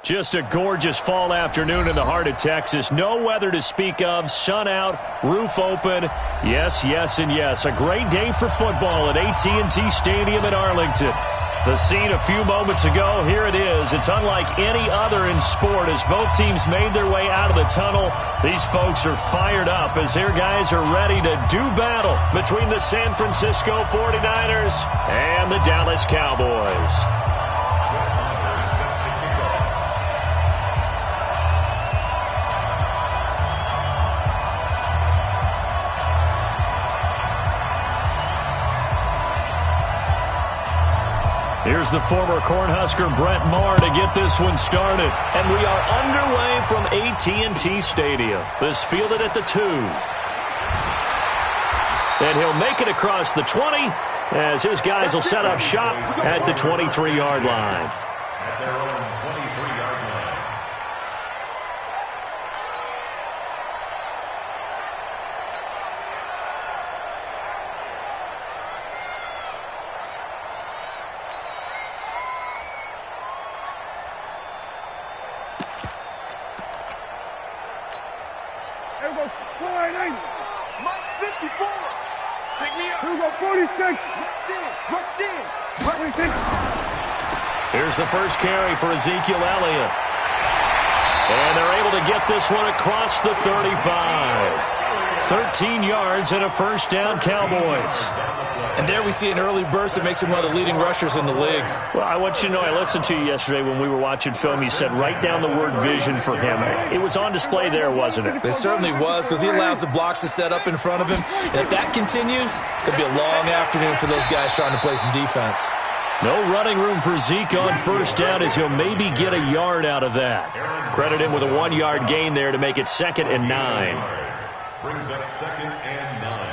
Just a gorgeous fall afternoon in the heart of Texas. No weather to speak of. Sun out, roof open. Yes, yes, and yes. A great day for football at AT&T Stadium in Arlington. The scene a few moments ago, here it is. It's unlike any other in sport as both teams made their way out of the tunnel. These folks are fired up as their guys are ready to do battle between the San Francisco 49ers and the Dallas Cowboys. Here's the former Cornhusker Brett Maher to get this one started. And we are underway from AT&T Stadium. This fielded at the 2. And he'll make it across the 20 as his guys will set up shop at the 23-yard line. At their own 23-yard line. Here we go, 49. Mike 54. Pick me up. Here we go, 46. Rush in. 26. Here's the first carry for Ezekiel Elliott. And they're able to get this one across the 35. 13 yards and a first down, Cowboys. And there we see an early burst that makes him one of the leading rushers in the league. Well, I want you to know, I listened to you yesterday when we were watching film. You said write down the word vision for him. It was on display there, wasn't it? It certainly was, because he allows the blocks to set up in front of him. And if that continues, it could be a long afternoon for those guys trying to play some defense. No running room for Zeke on first down as he'll maybe get a yard out of that. Credit him with a 1-yard gain there to make it 2nd and 9. Brings up 2nd and 9.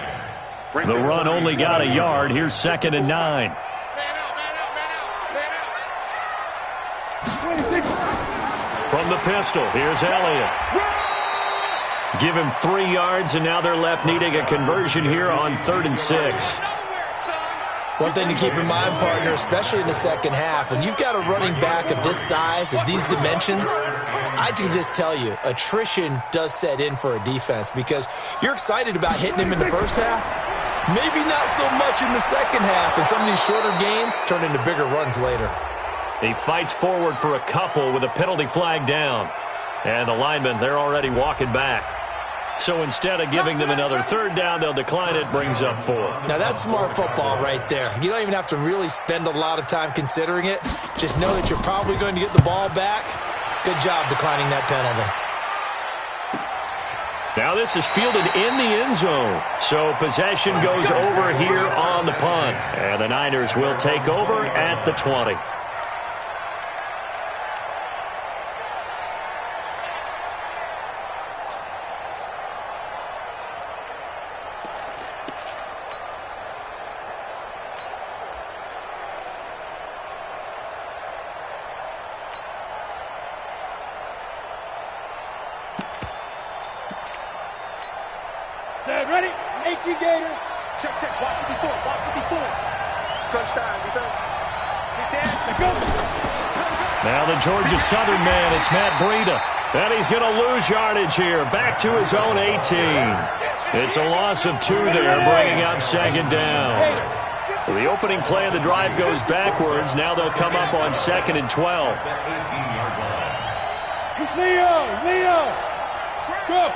The run only got a yard. Here's 2nd and 9. From the pistol, here's Elliott. Give him 3 yards, and now they're left needing a conversion here on 3rd and 6. One thing to keep in mind, partner, especially in the second half, and you've got a running back of this size, of these dimensions, I can just tell you, attrition does set in for a defense because you're excited about hitting him in the first half. Maybe not so much in the second half, and some of these shorter gains turn into bigger runs later. He fights forward for a couple with a penalty flag down. And the linemen, they're already walking back. So instead of giving them another 3rd down, they'll decline it, brings up 4. Now that's smart football right there. You don't even have to really spend a lot of time considering it. Just know that you're probably going to get the ball back. Good job declining that penalty. Now this is fielded in the end zone. So possession goes over here on the punt. And the Niners will take over at the 20. Ready? 18 Gator. Check, check. Watch what he's doing. Watch what he's doing. Crunch time, defense. Let's go. Now the Georgia Southern man, it's Matt Breida. And he's going to lose yardage here. Back to his own 18. It's a loss of 2 there, bringing up 2nd down. So the opening play of the drive goes backwards. Now they'll come up on 2nd and 12. It's Leo. Go.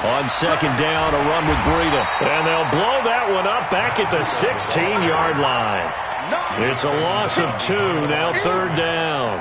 On 2nd down, a run with Breida. And they'll blow that one up back at the 16-yard line. It's a loss of 2, now 3rd down.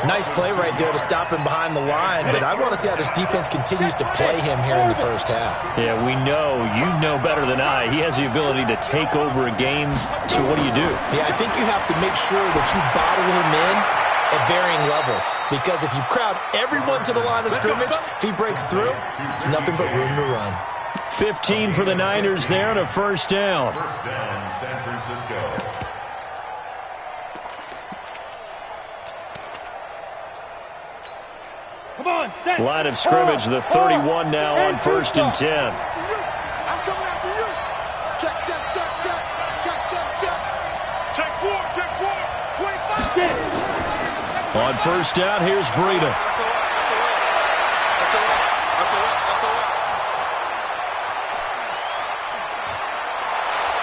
Nice play right there to stop him behind the line, but I want to see how this defense continues to play him here in the first half. Yeah, we know. You know better than I. He has the ability to take over a game, so what do? Yeah, I think you have to make sure that you bottle him in at varying levels, because if you crowd everyone to the line of scrimmage, if he breaks through, it's nothing but room to run. 15 for the Niners there and a first down. First down, San Francisco. Come on, set. Line of scrimmage, the 31 now on 1st and 10. I'm coming after you. Check, check, check, check. Check, check, check. Check 4. On first down, here's Breida.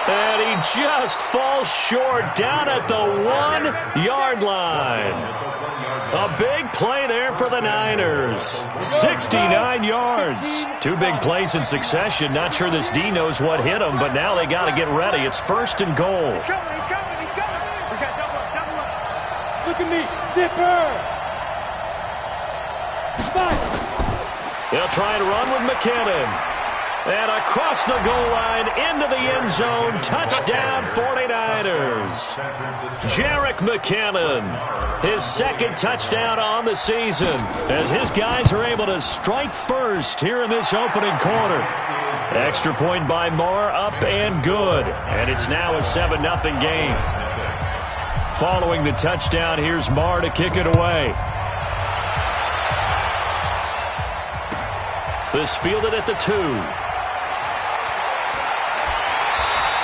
And he just falls short down at the 1-yard line. A big play there for the Niners. 69 yards. Two big plays in succession. Not sure this D knows what hit him, but now they got to get ready. It's first and goal. He's coming. We got double up. Look at me. Zipper. They'll try and run with McKinnon. And across the goal line, into the end zone, touchdown 49ers. Jerick McKinnon, his second touchdown on the season, as his guys are able to strike first here in this opening quarter. Extra point by Moore, up and good. And it's now a 7-0 game. Following the touchdown, here's Moore to kick it away. This fielded at the 2.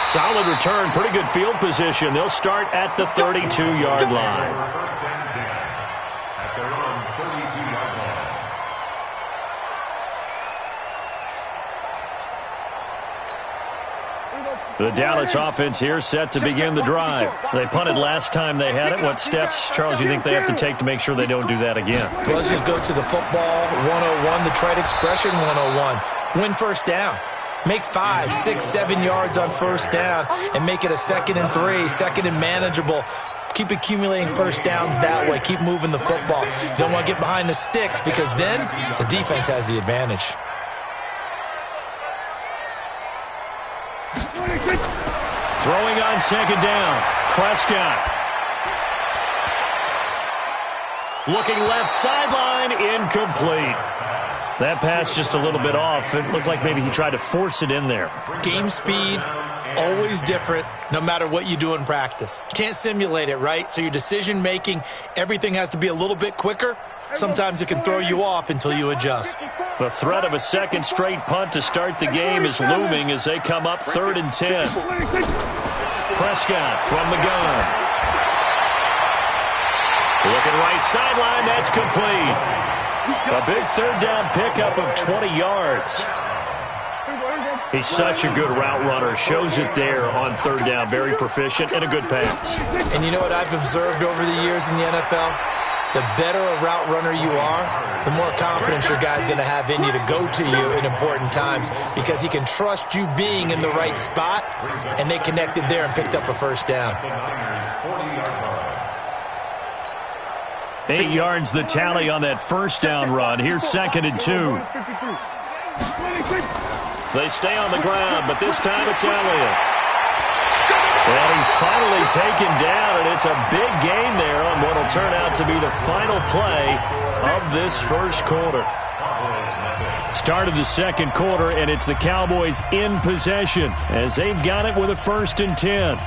Solid return, pretty good field position. They'll start at the 32-yard line. First and 10 at their own 32-yard line. The Dallas offense here set to begin the drive. They punted last time they had it. What steps, Charles, do you think they have to take to make sure they don't do that again? Well, let's just go to the football 101, the trite expression 101. Win first down. Make 5, 6, 7 yards on first down and make it a 2nd and 3, 2nd and manageable. Keep accumulating first downs that way. Keep moving the football. You don't want to get behind the sticks because then the defense has the advantage. Throwing on second down. Prescott. Looking left sideline, incomplete. That pass just a little bit off. It looked like maybe he tried to force it in there. Game speed, always different, no matter what you do in practice. Can't simulate it, right? So your decision-making, everything has to be a little bit quicker. Sometimes it can throw you off until you adjust. The threat of a second straight punt to start the game is looming as they come up 3rd and 10. Prescott from the gun. Looking right sideline, that's complete. A big third down pickup of 20 yards. He's such a good route runner. Shows it there on third down. Very proficient and a good pass. And you know what I've observed over the years in the NFL? The better a route runner you are, the more confidence your guy's going to have in you to go to you in important times because he can trust you being in the right spot, and they connected there and picked up a first down. 8 yards the tally on that first down run. Here's 2nd and 2. They stay on the ground, but this time it's Elliott. And he's finally taken down, and it's a big gain there on what will turn out to be the final play of this first quarter. Start of the second quarter, and it's the Cowboys in possession as they've got it with a 1st and 10.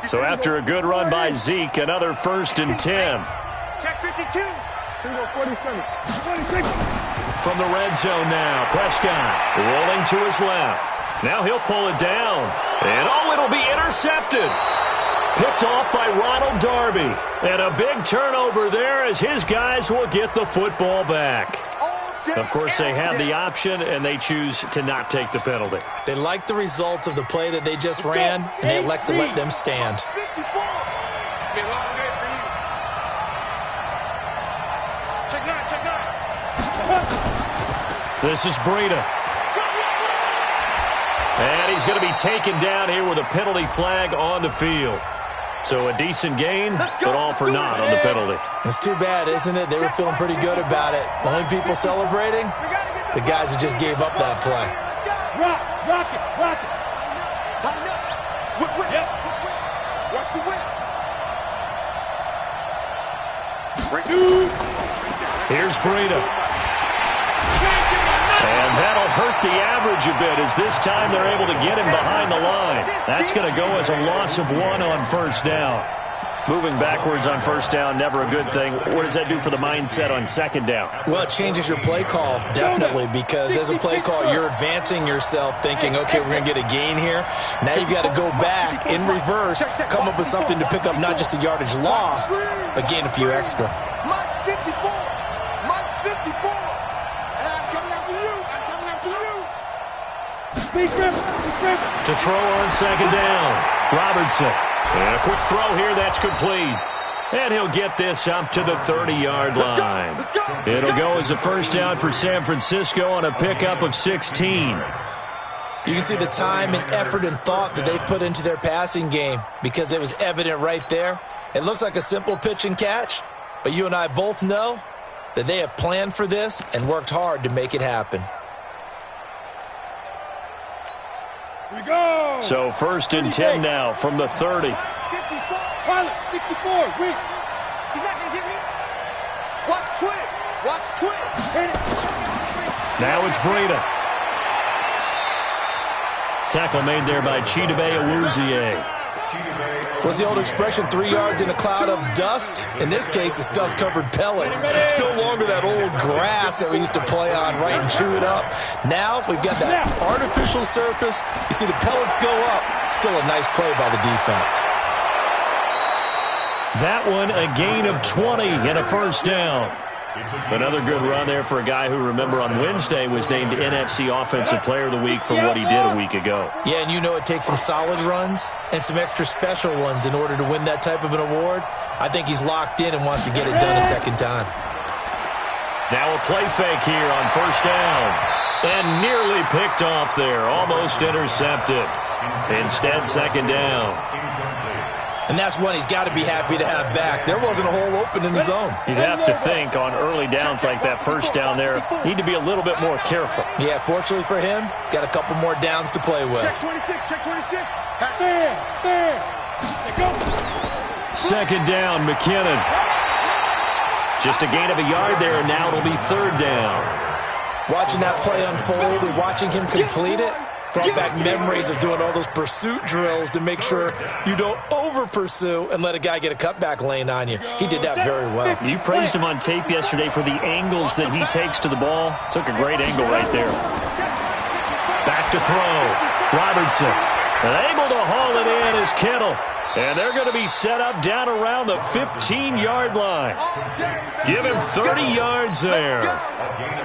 So after a good run by Zeke, another 1st and 10. Check 52. 47. 26. From the red zone now, Prescott rolling to his left. Now he'll pull it down. And it'll be intercepted. Picked off by Ronald Darby. And a big turnover there as his guys will get the football back. Of course, they have the option, and they choose to not take the penalty. They like the results of the play that they just ran, and they elect to let them stand. This is Breida. And he's going to be taken down here with a penalty flag on the field. So a decent gain, but all for naught on the penalty. It's too bad, isn't it? They were feeling pretty good about it. Only people celebrating, the guys who just gave up that play. Rock it. Tighten up. Whip. Yep. Watch the whip. Here's Breida. And that'll hurt the average a bit as this time they're able to get him behind the line. That's going to go as a loss of 1 on first down. Moving backwards on first down, never a good thing. What does that do for the mindset on second down? Well, it changes your play call, definitely, because as a play call, you're advancing yourself thinking, okay, we're going to get a gain here. Now you've got to go back in reverse, come up with something to pick up not just the yardage lost, but gain a few extra. Mike 54. Mike 54. And I'm coming after you. I'm coming after you. Big grip. Big grip. To throw on second down, Robertson. And a quick throw here, that's complete. And he'll get this up to the 30-yard line. It'll go as a first down for San Francisco on a pickup of 16. You can see the time and effort and thought that they put into their passing game because it was evident right there. It looks like a simple pitch and catch, but you and I both know that they have planned for this and worked hard to make it happen. Here we go. So first and 10 now from the 30. 54. Pilot, 64. Wait. He's not going to hit me. Watch twist. Watch twist. Hit it. Now it's Breida. Tackle made there by Chidobe Awuzie. What's the old expression, 3 yards in a cloud of dust? In this case, it's dust-covered pellets. It's no longer that old grass that we used to play on, right, and chew it up. Now we've got that artificial surface. You see the pellets go up. Still a nice play by the defense. That one a gain of 20 and a first down. Another good run there for a guy who, remember, on Wednesday was named NFC Offensive Player of the Week for what he did a week ago. Yeah, and you know it takes some solid runs and some extra special ones in order to win that type of an award. I think he's locked in and wants to get it done a second time. Now a play fake here on first down. And nearly picked off there. Almost intercepted. Instead, second down. And that's one he's got to be happy to have back. There wasn't a hole open in the zone. You'd have to think on early downs like that first down there, need to be a little bit more careful. Yeah, fortunately for him, got a couple more downs to play with. Check 26. Check 26. There. Go. Second down, McKinnon. Just a gain of a yard there, and now it'll be third down. Watching that play unfold and watching him complete it brought back memories of doing all those pursuit drills to make sure you don't over-pursue and let a guy get a cutback lane on you. He did that very well. You praised him on tape yesterday for the angles that he takes to the ball. Took a great angle right there. Back to throw. Robertson. And able to haul it in is Kittle. And they're going to be set up down around the 15-yard line. Give him 30 yards there.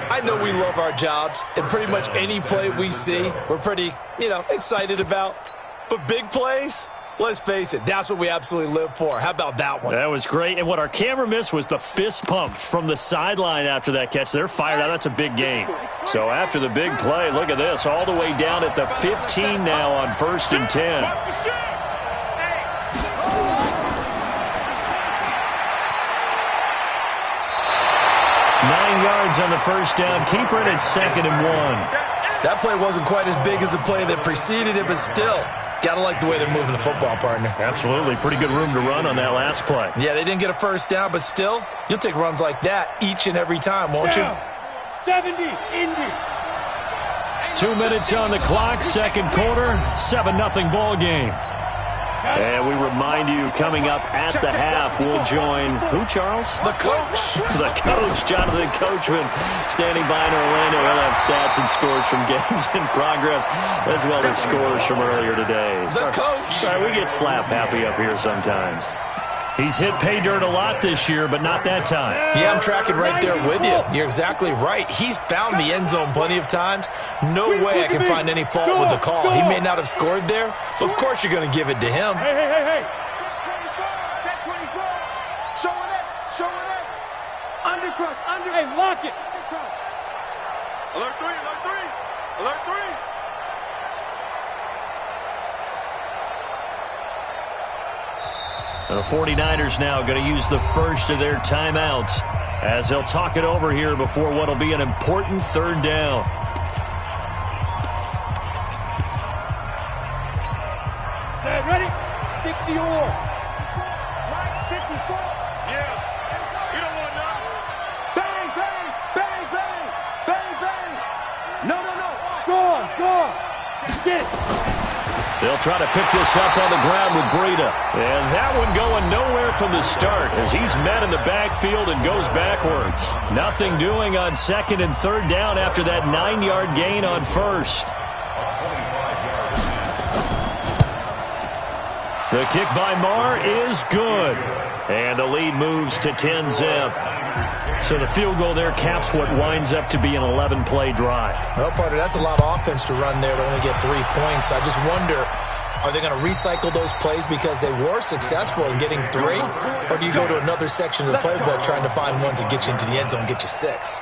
I know we love our jobs, and pretty much any play we see, we're pretty, excited about. But big plays, let's face it, that's what we absolutely live for. How about that one? That was great. And what our camera missed was the fist pump from the sideline after that catch. They're fired out. That's a big gain. So after the big play, look at this, all the way down at the 15 now on first and 10. 9 yards on the first down. Keeper it at 2nd and 1. That play wasn't quite as big as the play that preceded it, but still, got to like the way they're moving the football, partner. Absolutely. Pretty good room to run on that last play. Yeah, they didn't get a first down, but still, you'll take runs like that each and every time, won't you? 70, Indy. 2 minutes on the clock, second quarter, 7-0 ball game. And we remind you, coming up at the half, we'll join who, Charles? The coach. The coach, Jonathan Coachman, standing by in Orlando. He'll have stats and scores from games in progress, as well as scores from earlier today. The coach. Sorry, we get slap happy up here sometimes. He's hit pay dirt a lot this year, but not that time. Yeah, I'm tracking right there with you. You're exactly right. He's found the end zone plenty of times. No way I can find any fault with the call. He may not have scored there, but of course you're going to give it to him. Hey. Check 24. Showing it. Showing it. Undercross. Hey, lock it. Alert 3. Alert 3. Alert 3. The 49ers now going to use the first of their timeouts as they'll talk it over here before what will be an important third down. Set, ready? 60 or. Mike 54. Yeah. You don't want none. Bang, bang, bang, bang, bang, bang. No. Go on. Get it. They'll try to pick this up on the ground with Breida. And that one going nowhere from the start as he's met in the backfield and goes backwards. Nothing doing on second and third down after that 9-yard gain on first. The kick by Marr is good. And the lead moves to 10-zip. So the field goal there caps what winds up to be an 11-play drive. Well, partner, that's a lot of offense to run there to only get 3 points. I just wonder, are they going to recycle those plays because they were successful in getting 3? Or do you go to another section of the playbook trying to find ones that get you into the end zone and get you 6?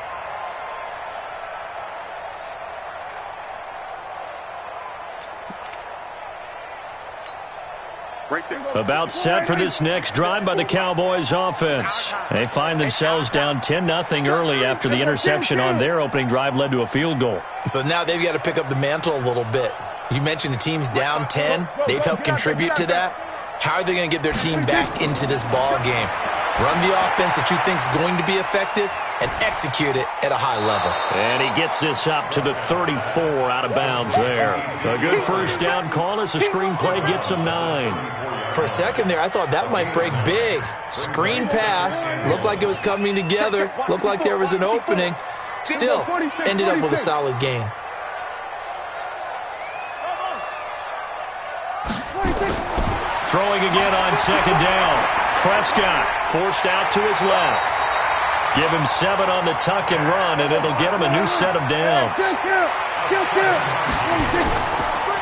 About set for this next drive by the Cowboys offense. They find themselves down 10-0 early after the interception on their opening drive led to a field goal. So now they've got to pick up the mantle a little bit. You mentioned the team's down 10. They've helped contribute to that. How are they going to get their team back into this ball game? Run the offense that you think is going to be effective and execute it at a high level. And he gets this up to the 34 out of bounds there. A good first down call as the screen play gets him 9. For a second there, I thought that might break big. Screen pass. Looked like it was coming together. Looked like there was an opening. Still ended up with a solid gain. Throwing again on second down. Prescott forced out to his left. Give him 7 on the tuck and run, and it'll get him a new set of downs.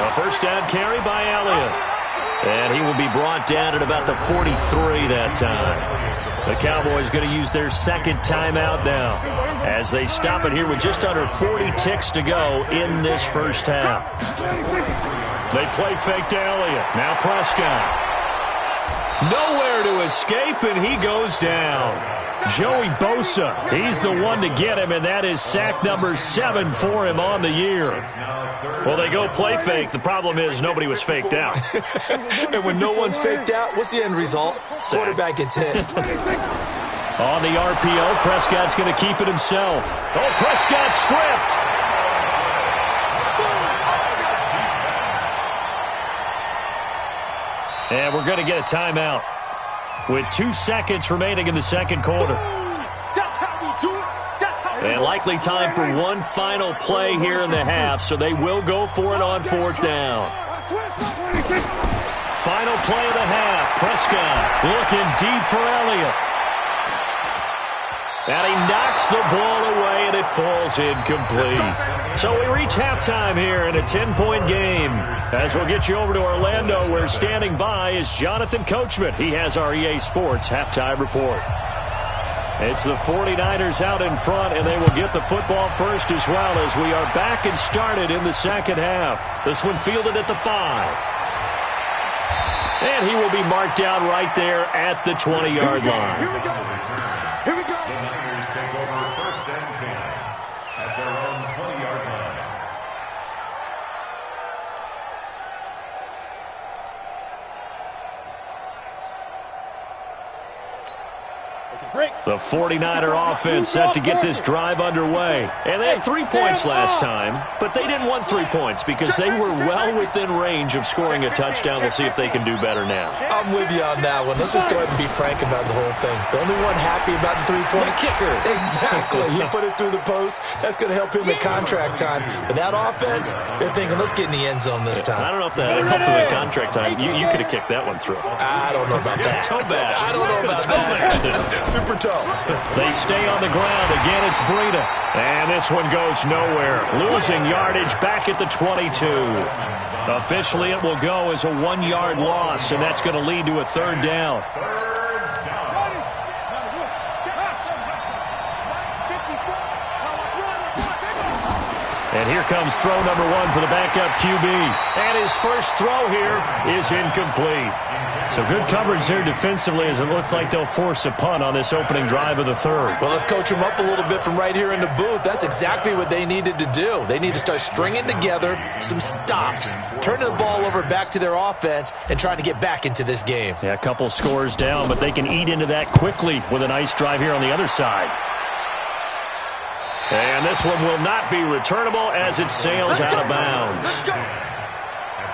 A first down carry by Elliott. And he will be brought down at about the 43 that time. The Cowboys going to use their second timeout now as they stop it here with just under 40 ticks to go in this first half. They play fake to Elliott. Now Prescott. Nowhere to escape, and he goes down. Joey Bosa, he's the one to get him, and that is sack number 7 for him on the year. Well, they go play fake. The problem is nobody was faked out. And when no one's faked out, what's the end result? Quarterback gets hit. On the RPO, Prescott's going to keep it himself. Oh, Prescott stripped. And we're going to get a timeout with 2 seconds remaining in the second quarter. And likely time for one final play here in the half, so they will go for it on 4th down. Final play of the half. Prescott looking deep for Elliott. And he knocks the ball away, and it falls incomplete. So we reach halftime here in a 10-point game. As we'll get you over to Orlando, where standing by is Jonathan Coachman. He has our EA Sports halftime report. It's the 49ers out in front, and they will get the football first as well as we are back and started in the second half. This one fielded at the 5. And he will be marked down right there at the 20-yard line. Here we go. The Niners take over 1st and 10 at their own 20-yard line. The 49er offense set to get this drive underway. And they had 3 points last time, but they didn't want 3 points because they were well within range of scoring a touchdown. We'll see if they can do better now. I'm with you on that one. Let's just go ahead and be frank about the whole thing. The only one happy about the 3-point kicker. Exactly. You put it through the post. That's going to help him at contract time. But that offense, they're thinking, let's get in the end zone this time. I don't know if that helped him at contract time. You could have kicked that one through. I don't know about that. Toe bash. I don't know about that. Super toe. They stay on the ground. Again, it's Breida. And this one goes nowhere. Losing yardage back at the 22. Officially, it will go as a 1-yard loss, and that's going to lead to a 3rd down. And here comes throw number 1 for the backup QB. And his first throw here is incomplete. So good coverage there defensively as it looks like they'll force a punt on this opening drive of the 3rd. Well, let's coach them up a little bit from right here in the booth. That's exactly what they needed to do. They need to start stringing together some stops, turning the ball over back to their offense, and trying to get back into this game. Yeah, a couple scores down, but they can eat into that quickly with a nice drive here on the other side. And this one will not be returnable as it sails out of bounds.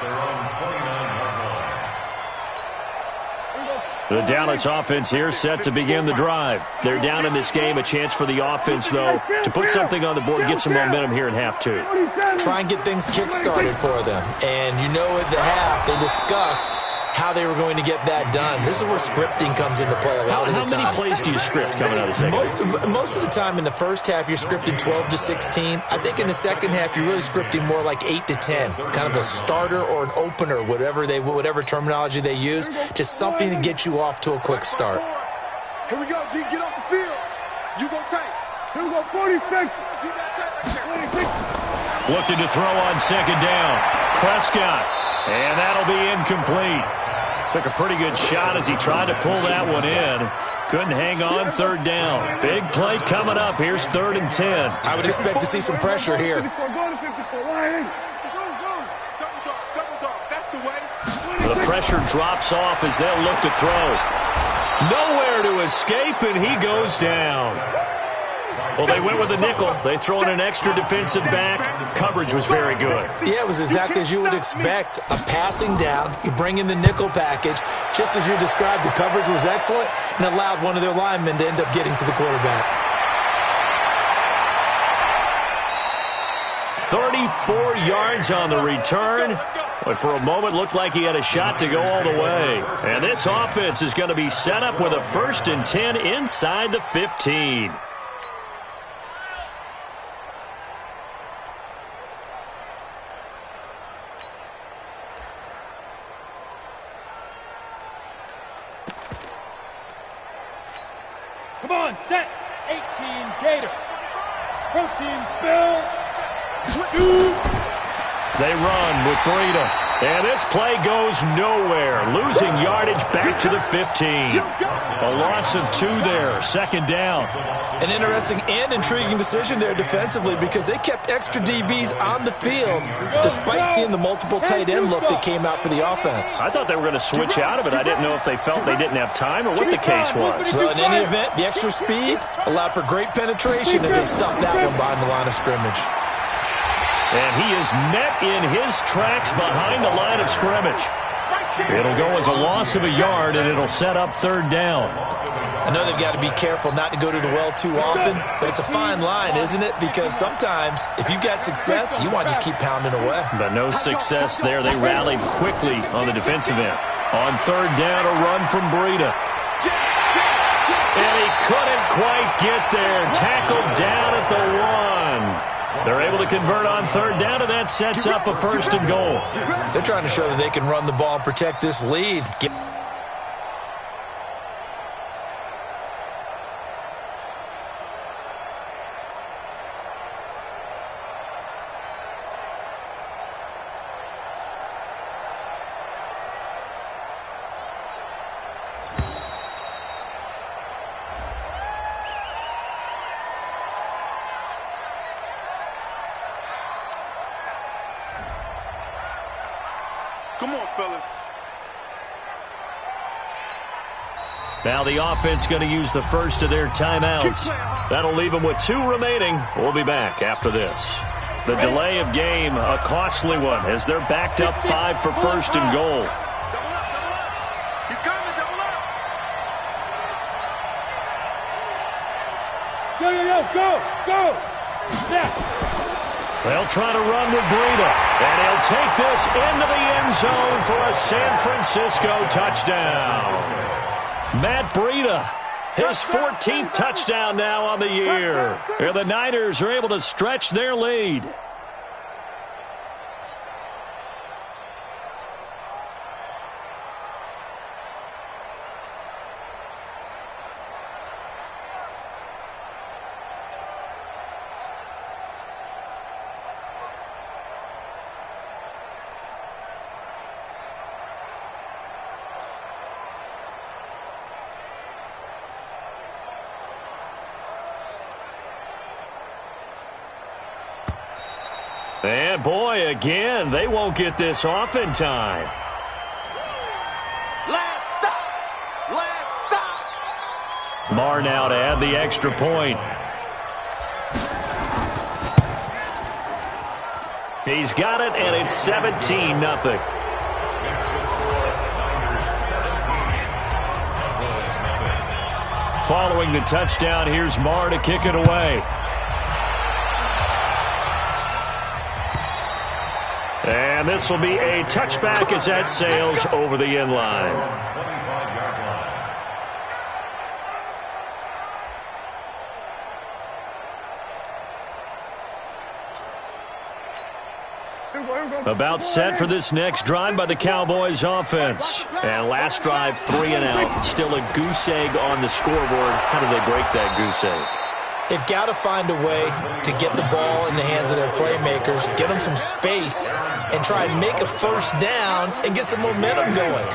their own 29-yard line. The Dallas offense here set to begin the drive. They're down in this game. A chance for the offense, though, to put something on the board, get some momentum here in half two. Try and get things kick-started for them. And you know at the half, they discussed how they were going to get that done. This is where scripting comes into play a lot of the time. How many plays do you script coming out of the second? Most of the time in the first half, you're scripting 12 to 16. I think in the second half, you're really scripting more like 8 to 10. Kind of a starter or an opener, whatever terminology they use. Just something to get you off to a quick start. Here we go, G. Get off the field. You go tight. Here we go, 46. You got tight right there. 26. Looking to throw on second down. Prescott. And that'll be incomplete. Took a pretty good shot as he tried to pull that one in. Couldn't hang on third down. Big play coming up. Here's 3rd and 10. I would expect to see some pressure here. The pressure drops off as they'll look to throw. Nowhere to escape, and he goes down. Well, they went with a nickel. They throw in an extra defensive back. Coverage was very good. Yeah, it was exactly as you would expect. A passing down. You bring in the nickel package. Just as you described, the coverage was excellent and allowed one of their linemen to end up getting to the quarterback. 34 yards on the return. But for a moment, looked like he had a shot to go all the way. And this offense is going to be set up with a 1st and 10 inside the 15. Come on, set. 18 Gator. Protein spill. Shoot. They run with Breida. And this play goes nowhere. Losing yardage back to the 15. A loss of 2 there. 2nd down. An interesting and intriguing decision there defensively because they kept extra DBs on the field despite seeing the multiple tight end look that came out for the offense. I thought they were going to switch out of it. I didn't know if they felt they didn't have time or what the case was. Well, in any event, the extra speed allowed for great penetration as they stuffed that one behind the line of scrimmage. And he is met in his tracks behind the line of scrimmage. It'll go as a loss of a yard, and it'll set up 3rd down. I know they've got to be careful not to go to the well too often, but it's a fine line, isn't it? Because sometimes, if you've got success, you want to just keep pounding away. But no success there. They rallied quickly on the defensive end. On 3rd down, a run from Breida. And he couldn't quite get there. Tackled down at the 1. They're able to convert on 3rd down, and that sets up a 1st and goal. They're trying to show that they can run the ball and protect this lead. Come on, fellas. Now the offense going to use the first of their timeouts. That'll leave them with 2 remaining. We'll be back after this. The delay of game, a costly one, as they're backed up 5 for 1st and goal. Double up, double up. He's coming, double up. Go. Yeah. They'll try to run with Breida, and he'll take this into the end zone for a San Francisco touchdown. Matt Breida, his 14th touchdown now on the year. And the Niners are able to stretch their lead. And boy, again, they won't get this off in time. Last stop. Marr now to add the extra point. He's got it, and it's 17-0. Following the touchdown, here's Marr to kick it away. And this will be a touchback as that sails over the end line. About set for this next drive by the Cowboys offense. And last drive, 3 and out. Still a goose egg on the scoreboard. How do they break that goose egg? They've got to find a way to get the ball in the hands of their playmakers, get them some space, and try and make a first down and get some momentum going.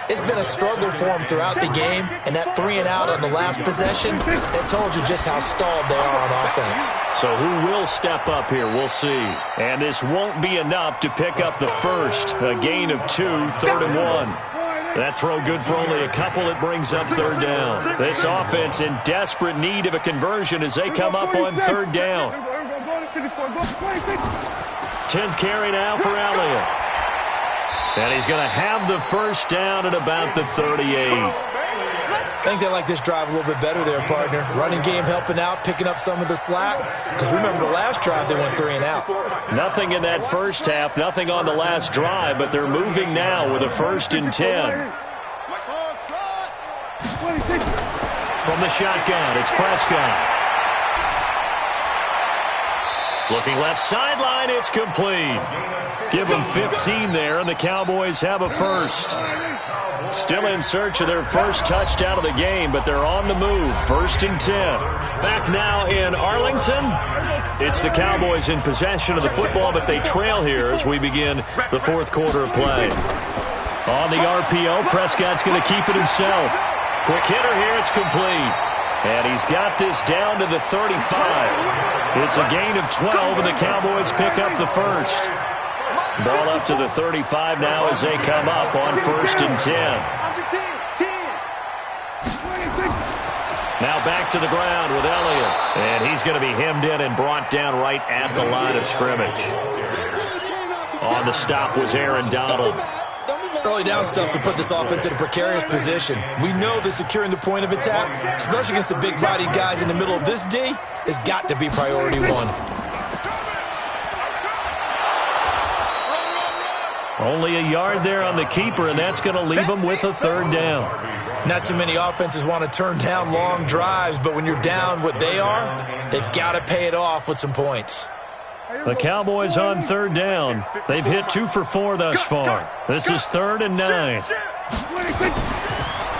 It's been a struggle for them throughout the game, and that 3 and out on the last possession, that told you just how stalled they are on offense. So who will step up here? We'll see. And this won't be enough to pick up the first. A gain of 2, 3rd and 1. That throw good for only a couple. It brings up 3rd down. This offense in desperate need of a conversion as they come up on 3rd down. 10th carry now for Elliott. And he's going to have the first down at about the 38. I think they like this drive a little bit better there, partner. Running game helping out, picking up some of the slack. Because remember the last drive, they went 3 and out. Nothing in that first half, nothing on the last drive, but they're moving now with a 1st and 10. From the shotgun, it's Prescott. Looking left sideline, it's complete. Give them 15 there, and the Cowboys have a first. Still in search of their first touchdown of the game, but they're on the move. 1st and 10. Back now in Arlington. It's the Cowboys in possession of the football, but they trail here as we begin the 4th quarter of play. On the RPO, Prescott's going to keep it himself. Quick hitter here, it's complete. And he's got this down to the 35. It's a gain of 12, and the Cowboys pick up the first. Ball up to the 35 now as they come up on 1st and 10. Now back to the ground with Elliott. And he's going to be hemmed in and brought down right at the line of scrimmage. On the stop was Aaron Donald. Early down stuff to put this offense in a precarious position. We know that securing the point of attack, especially against the big-bodied guys in the middle of this D, has got to be priority 1. Only a yard there on the keeper, and that's going to leave them with a 3rd down. Not too many offenses want to turn down long drives, but when you're down what they are, they've got to pay it off with some points. The Cowboys on 3rd down. They've hit 2 for 4 thus far. This is 3rd and 9.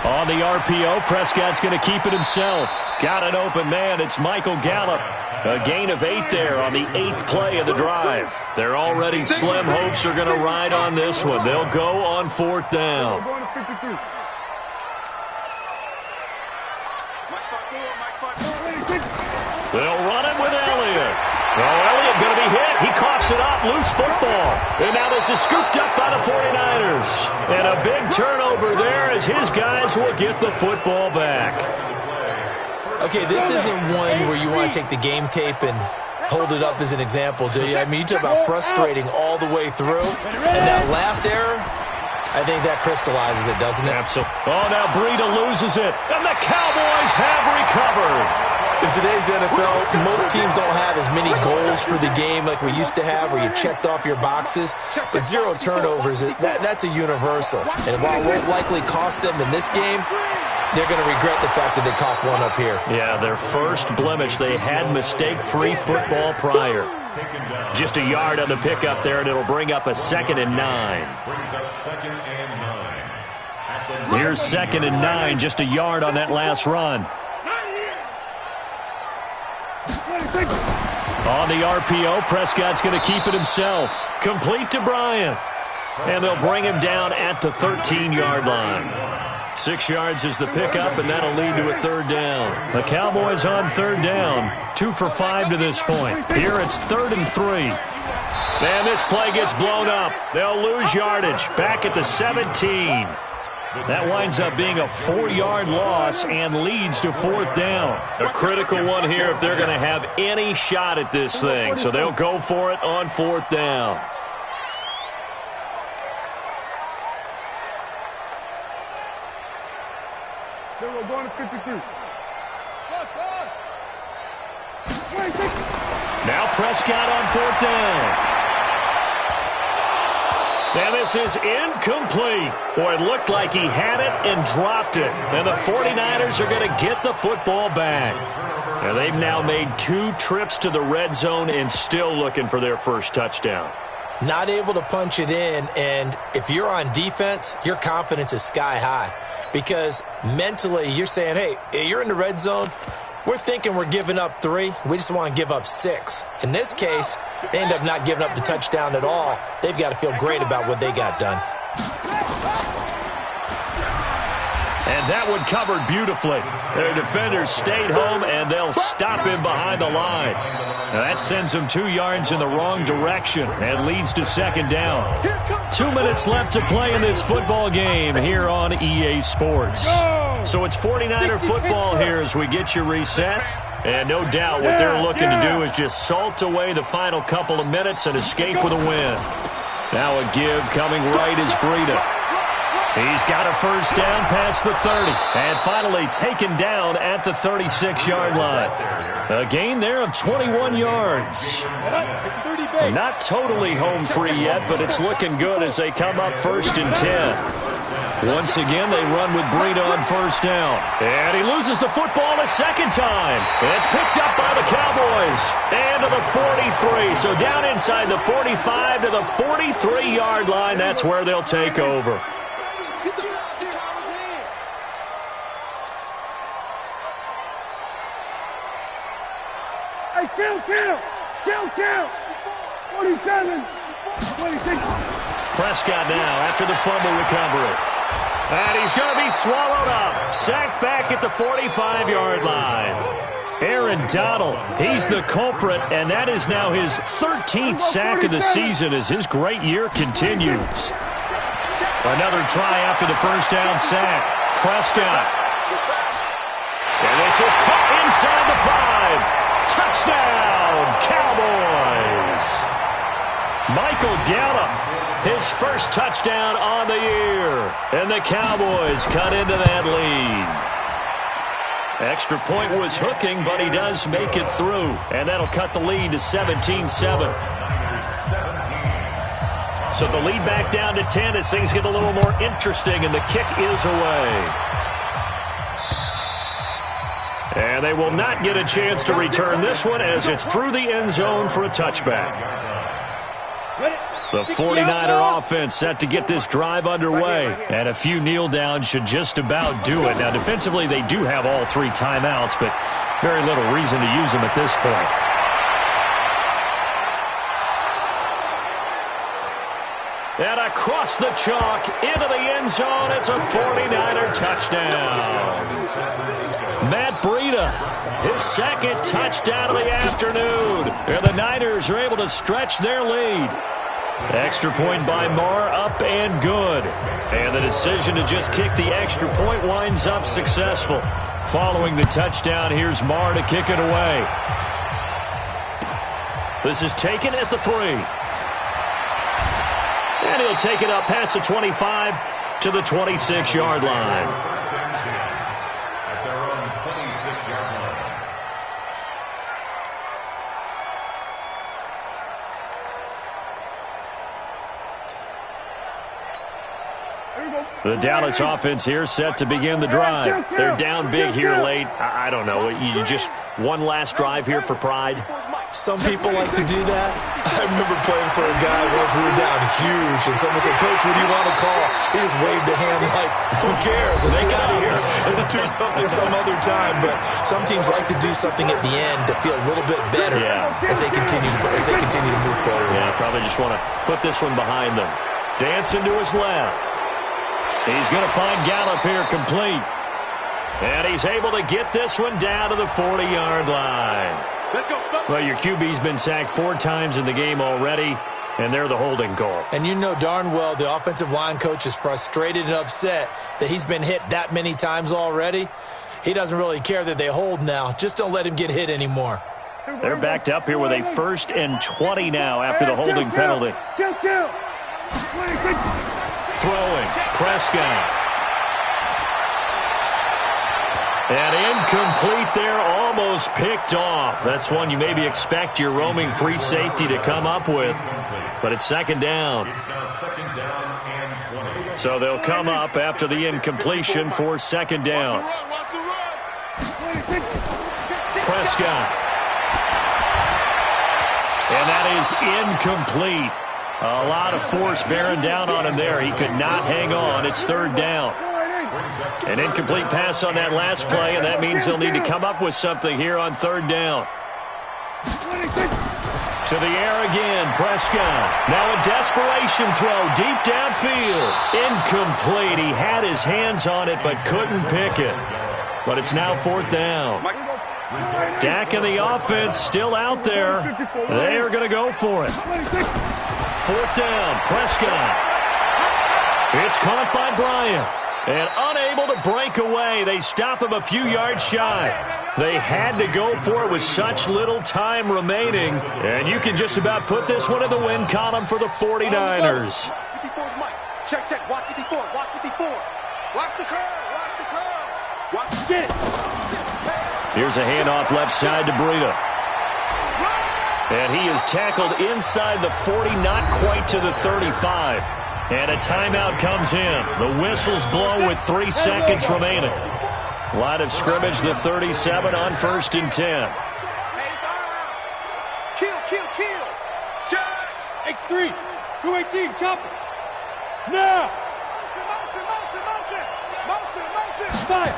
On the RPO, Prescott's going to keep it himself. Got an open man. It's Michael Gallup. A gain of 8 there on the 8th play of the drive. They're already slim hopes are going to ride on this one. They'll go on 4th down. They'll run it with Elliott. Oh, Elliott going to be hit. He coughs it up. Loose football. And now this is scooped up by the 49ers. And a big turnover there as his guys will get the football back. Okay, this isn't one where you want to take the game tape and hold it up as an example, do you? I mean, you talk about frustrating all the way through. And that last error, I think that crystallizes it, doesn't it? Absolutely. Oh, now Breida loses it. And the Cowboys have recovered. In today's NFL, most teams don't have as many goals for the game like we used to have where you checked off your boxes. But 0 turnovers, that's a universal. And while it won't likely cost them in this game, they're going to regret the fact that they coughed one up here. Yeah, their first blemish. They had mistake-free football prior. Just a yard on the pickup there, and it'll bring up a 2nd and 9. Here's 2nd and 9, just a yard on that last run. On the RPO, Prescott's going to keep it himself. Complete to Bryant. And they'll bring him down at the 13-yard line. 6 yards is the pickup, and that'll lead to a 3rd down. The Cowboys on 3rd down. 2 for 5 to this point. Here it's 3rd and 3. And this play gets blown up. They'll lose yardage. Back at the 17. That winds up being a 4-yard loss and leads to 4th down. A critical one here if they're going to have any shot at this thing. So they'll go for it on 4th down. We're going to 53. Now Prescott on 4th down. And this is incomplete. Boy, it looked like he had it and dropped it. And the 49ers are going to get the football back. And they've now made 2 trips to the red zone and still looking for their first touchdown. Not able to punch it in, and if you're on defense, your confidence is sky high. Because mentally, you're saying, hey, you're in the red zone. We're thinking we're giving up 3. We just want to give up 6. In this case, they end up not giving up the touchdown at all. They've got to feel great about what they got done. And that one covered beautifully. Their defenders stayed home, and they'll stop him behind the line. Now that sends them 2 yards in the wrong direction and leads to 2nd down. 2 minutes left to play in this football game here on EA Sports. So it's 49er football here as we get you reset. And no doubt what they're looking to do is just salt away the final couple of minutes and escape with a win. Now a give coming right is Breida. He's got a first down past the 30. And finally taken down at the 36-yard line. A gain there of 21 yards. Not totally home free yet, but it's looking good as they come up 1st and 10. Once again, they run with Breida on first down. And he loses the football a second time. And it's picked up by the Cowboys. And to the 43. So down inside the 45 to the 43-yard line. That's where they'll take over. Hey, count. 47, 26. Prescott now after the fumble recovery. And he's going to be swallowed up. Sacked back at the 45-yard line. Aaron Donald, he's the culprit, and that is now his 13th sack of the season as his great year continues. Another try after the first down sack. Prescott. And this is caught inside the 5. Touchdown, Cowboys. Michael Gallup, his first touchdown on the year. And the Cowboys cut into that lead. Extra point was hooking, but he does make it through. And that'll cut the lead to 17-7. So the lead back down to 10 as things get a little more interesting, and the kick is away. And they will not get a chance to return this one as it's through the end zone for a touchback. The 49er offense set to get this drive underway. And a few kneel downs should just about do it. Now, defensively, they do have all 3 timeouts, but very little reason to use them at this point. And across the chalk, into the end zone, it's a 49er touchdown. Matt Breida, his second touchdown of the afternoon. And the Niners are able to stretch their lead. Extra point by Marr, up and good. And the decision to just kick the extra point winds up successful. Following the touchdown, here's Marr to kick it away. This is taken at the 3. And he'll take it up past the 25 to the 26-yard line. At their own 26-yard line. The Dallas offense here set to begin the drive. They're down big here late. I don't know. You just one last drive here for pride? Some people like to do that. I remember playing for a guy once we were down huge, and someone said, "Coach, what do you want to call?" He just waved a hand like, who cares? Let's get out of here and do something some other time. But some teams like to do something at the end to feel a little bit better as they continue to move forward. Yeah, probably just want to put this one behind them. Dancing to his left. He's going to find Gallup here complete. And he's able to get this one down to the 40-yard line. Let's go. Well, your QB's been sacked 4 times in the game already. And they're the holding goal. And you know darn well the offensive line coach is frustrated and upset that he's been hit that many times already. He doesn't really care that they hold now. Just don't let him get hit anymore. They're backed up here with a 1st and 20 now after the holding penalty. Throwing, Prescott. And incomplete there, almost picked off. That's one you maybe expect your roaming free safety to come up with. But it's 2nd down. It's now 2nd down and 20. So they'll come up after the incompletion for 2nd down. Prescott. And that is incomplete. A lot of force bearing down on him there. He could not hang on. It's 3rd down. An incomplete pass on that last play, and that means they'll need to come up with something here on 3rd down. To the air again, Prescott. Now a desperation throw deep downfield. Incomplete. He had his hands on it but couldn't pick it. But it's now 4th down. Dak and the offense still out there. They are going to go for it. 4th down, Prescott. It's caught by Bryant. And unable to break away. They stop him a few yards shy. They had to go for it with such little time remaining. And you can just about put this one in the win column for the 49ers. Check, check. Watch 54. Watch 54. Watch the curve. Watch the curves. Watch the shit. Here's a handoff left side to Breida. And he is tackled inside the 40, not quite to the 35. And a timeout comes in. The whistles blow with 3 seconds remaining. Line of scrimmage, the 37 on 1st and 10. Kill. X3, 218, chop it. Now. Motion. Fire.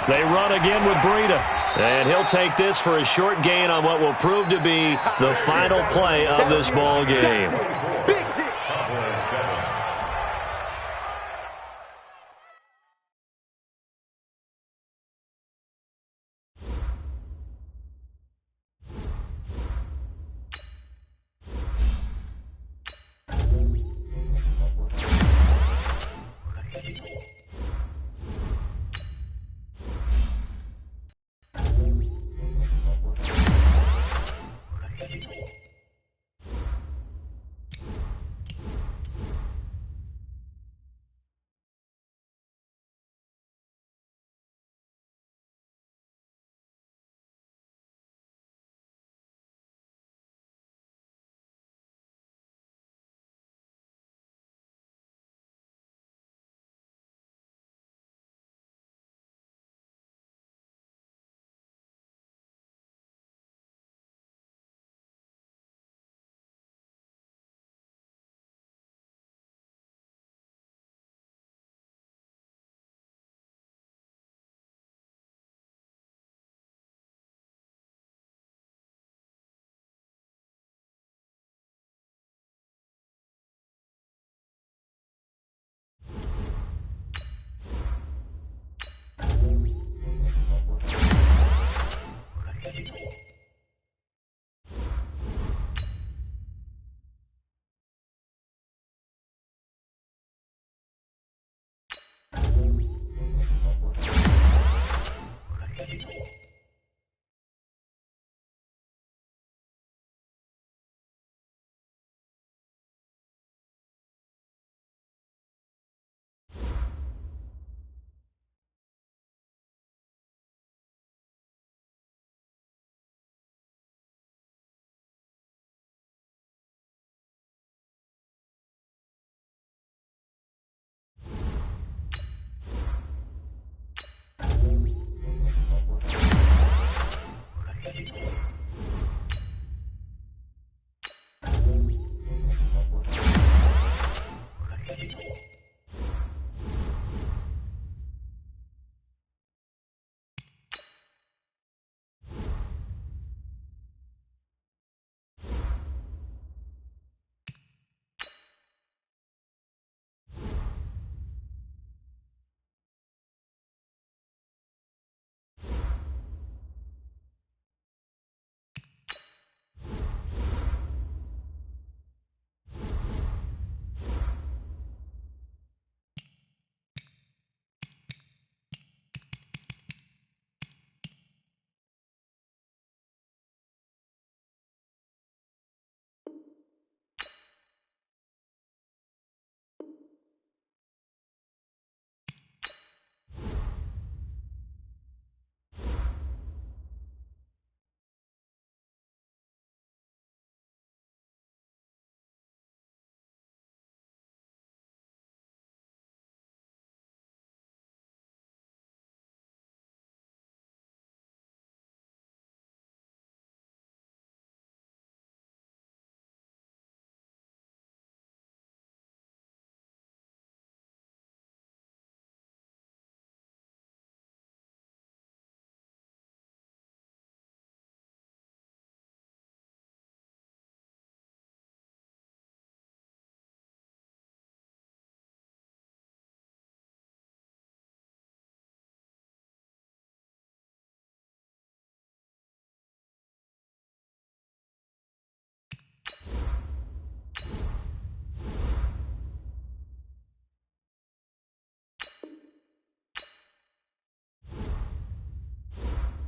They run again with Breida. And he'll take this for a short gain on what will prove to be the final play of this ball game.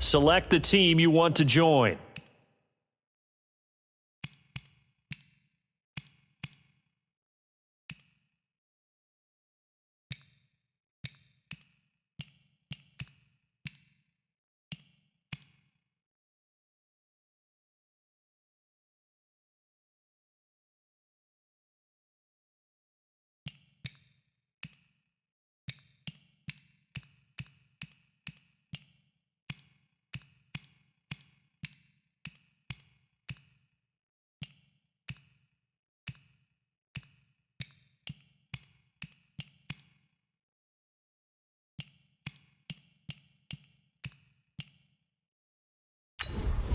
Select the team you want to join.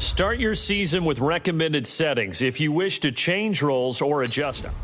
Start your season with recommended settings if you wish to change roles or adjust them.